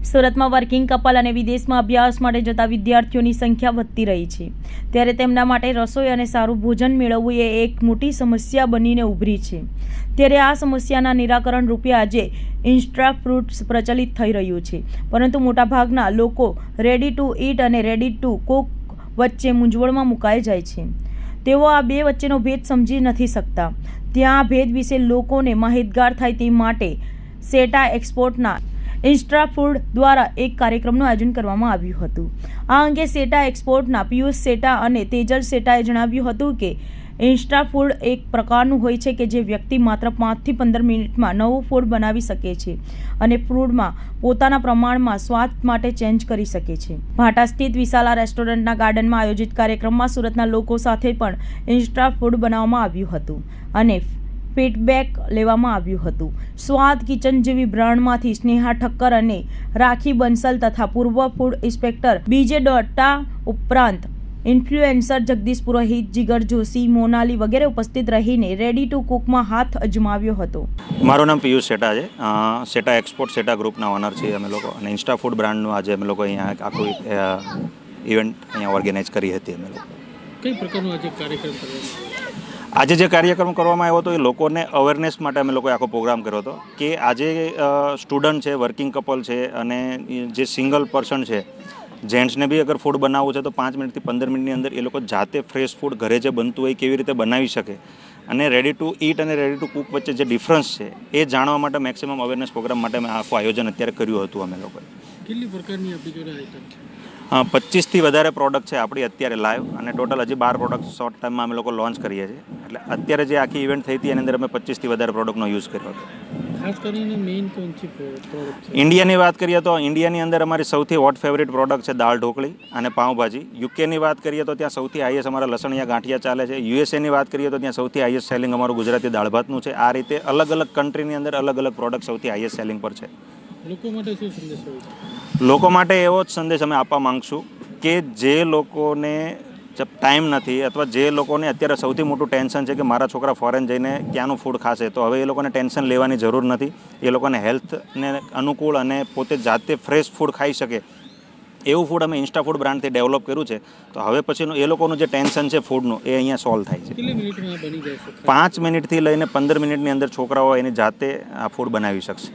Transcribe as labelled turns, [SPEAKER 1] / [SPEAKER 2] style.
[SPEAKER 1] સુરતમાં working couple અને વિદેશમાં અભ્યાસ માટે જતા વિદ્યાર્થીઓની સંખ્યા વધતી રહી છે, ત્યારે તેમના માટે રસોઈ અને સારું ભોજન મેળવવું એ એક મોટી સમસ્યા બનીને ઉભરી છે. ત્યારે આ સમસ્યાના નિરાકરણ રૂપે આજે ઇન્સ્ટન્ટ ફૂડ પ્રચલિત થઈ રહ્યું છે, પરંતુ મોટાભાગના લોકો રેડી ટુ ઈટ અને રેડી ટુ કુક વચ્ચે મૂંઝવણમાં મુકાઈ જાય છે. તેઓ આ બે વચ્ચેનો ભેદ સમજી નથી શકતા. ત્યાં આ ભેદ વિશે લોકોને માહિતગાર થાય તે માટે સેટા એક્સપોર્ટના ઇન્સ્ટા ફૂડ દ્વારા એક કાર્યક્રમનું આયોજન કરવામાં આવ્યું હતું. આ અંગે સેટા એક્સપોર્ટના પિયુષ સેટા અને તેજલ સેટાએ જણાવ્યું હતું કે ઇન્સ્ટા ફૂડ એક પ્રકારનું હોય છે કે જે વ્યક્તિ માત્ર 5 થી 15 મિનિટમાં નવું ફૂડ બનાવી શકે છે અને ફૂડમાં પોતાના પ્રમાણમાં સ્વાદ માટે ચેન્જ કરી શકે છે. ભાટા સ્થિત વિશાલા રેસ્ટોરન્ટના ગાર્ડનમાં આયોજિત કાર્યક્રમમાં સુરતના લોકો સાથે પણ ઇન્સ્ટા ફૂડ બનાવવામાં આવ્યું હતું અને ફીડબેક લેવામાં આવ્યું હતું. સ્વાદ કિચન જેવી બ્રાન્ડમાંથી સ્નેહા ઠક્કર અને રાખી બંસલ તથા પૂર્વ ફૂડ ઇન્સ્પેક્ટર બીજે ડોટા ઉપરાંત ઇન્ફ્લુએન્સર જગદીશ પુરોહિત, જીગર જોશી, મોનાલી વગેરે ઉપસ્થિત રહીને રેડી ટુ કુકમાં હાથ અજમાવ્યો હતો.
[SPEAKER 2] મારું નામ પિયુષ સેટા છે. સેટા એક્સપોર્ટ સેટા ગ્રુપના ઓનર છીએ અમે લોકો અને ઇન્સ્ટા ફૂડ બ્રાન્ડનું આજે અમે લોકો અહીંયા આખું ઇવેન્ટ અહીંયા ઓર્ગેનાઇઝ કરી હતી. અમે લોકો
[SPEAKER 3] કઈ પ્રકારનો આજે કાર્યક્રમ કર્યો?
[SPEAKER 2] આજે જે કાર્યક્રમ કરવામાં આવ્યો હતો એ લોકોને અવેરનેસ માટે અમે લોકોએ આખો પ્રોગ્રામ કર્યો હતો કે આજે સ્ટુડન્ટ છે, વર્કિંગ કપલ છે અને જે સિંગલ પર્સન છે, જેન્ટ્સને બી અગર ફૂડ બનાવવું છે તો 5 મિનિટથી 15 મિનિટની અંદર એ લોકો જાતે ફ્રેશ ફૂડ ઘરે જે બનતું હોય કેવી રીતે બનાવી શકે અને રેડી ટુ ઈટ અને રેડી ટુ કુક વચ્ચે જે ડિફરન્સ છે એ જાણવા માટે મેક્સિમમ અવેરનેસ પ્રોગ્રામ માટે મેં આખું આયોજન અત્યારે કર્યું હતું અમે લોકોએ.
[SPEAKER 3] કેટલી પ્રકારની આપણી જોડે આઈટમ છે?
[SPEAKER 2] 25થી વધારે પ્રોડક્ટ છે આપણી અત્યારે લાઈવ અને ટોટલ હજી 12 પ્રોડક્ટ શોર્ટ ટાઈમમાં અમે લોકો લોન્ચ કરીએ છીએ. એટલે અત્યારે જે આખી ઇવેન્ટ થઈ હતી એની અંદર અમે 25થી વધારે પ્રોડક્ટનો યુઝ કર્યો હતો.
[SPEAKER 3] ખાસ કરીને મેઇન કોણસી પ્રોડક્ટ છે?
[SPEAKER 2] ઇન્ડિયાની વાત કરીએ તો ઇન્ડિયાની અંદર અમારી સૌથી હોટ ફેવરિટ પ્રોડક્ટ છે દાળ ઢોકળી અને પાઉંભાજી. યુકેની વાત કરીએ તો ત્યાં સૌથી હાઈએસ્ટ અમારા લસણિયા ગાંઠિયા ચાલે છે. યુએસએની વાત કરીએ તો ત્યાં સૌથી હાઈએસ્ટ સેલિંગ અમારું ગુજરાતી દાળ ભાતનું છે. આ રીતે અલગ અલગ કન્ટ્રીની અંદર અલગ અલગ પ્રોડક્ટ સૌથી હાઈએસ્ટ સેલિંગ પર છે.
[SPEAKER 3] લોકો માટે શું સંદેશ હોય છે?
[SPEAKER 2] લોકો માટે એવો જ સંદેશ અમે આપવા માંગશું કે જે લોકોને ટાઈમ નથી અથવા જે લોકોને અત્યારે સૌથી મોટું ટેન્શન છે કે મારા છોકરા ફોરેન જઈને ક્યાંનું ફૂડ ખાશે, તો હવે એ લોકોને ટેન્શન લેવાની જરૂર નથી. એ લોકોને હેલ્થને અનુકૂળ અને પોતે જાતે ફ્રેશ ફૂડ ખાઈ શકે એવું ફૂડ અમે ઇન્સ્ટા ફૂડ બ્રાન્ડથી ડેવલપ કર્યું છે. તો હવે પછીનું એ લોકોનું જે ટેન્શન છે ફૂડનું એ અહીંયા સોલ્વ થાય છે.
[SPEAKER 3] કેટલી મિનિટમાં બની જાય છે?
[SPEAKER 2] 5 મિનિટથી લઈને 15 મિનિટની અંદર છોકરાઓ એની જાતે આ ફૂડ બનાવી શકશે.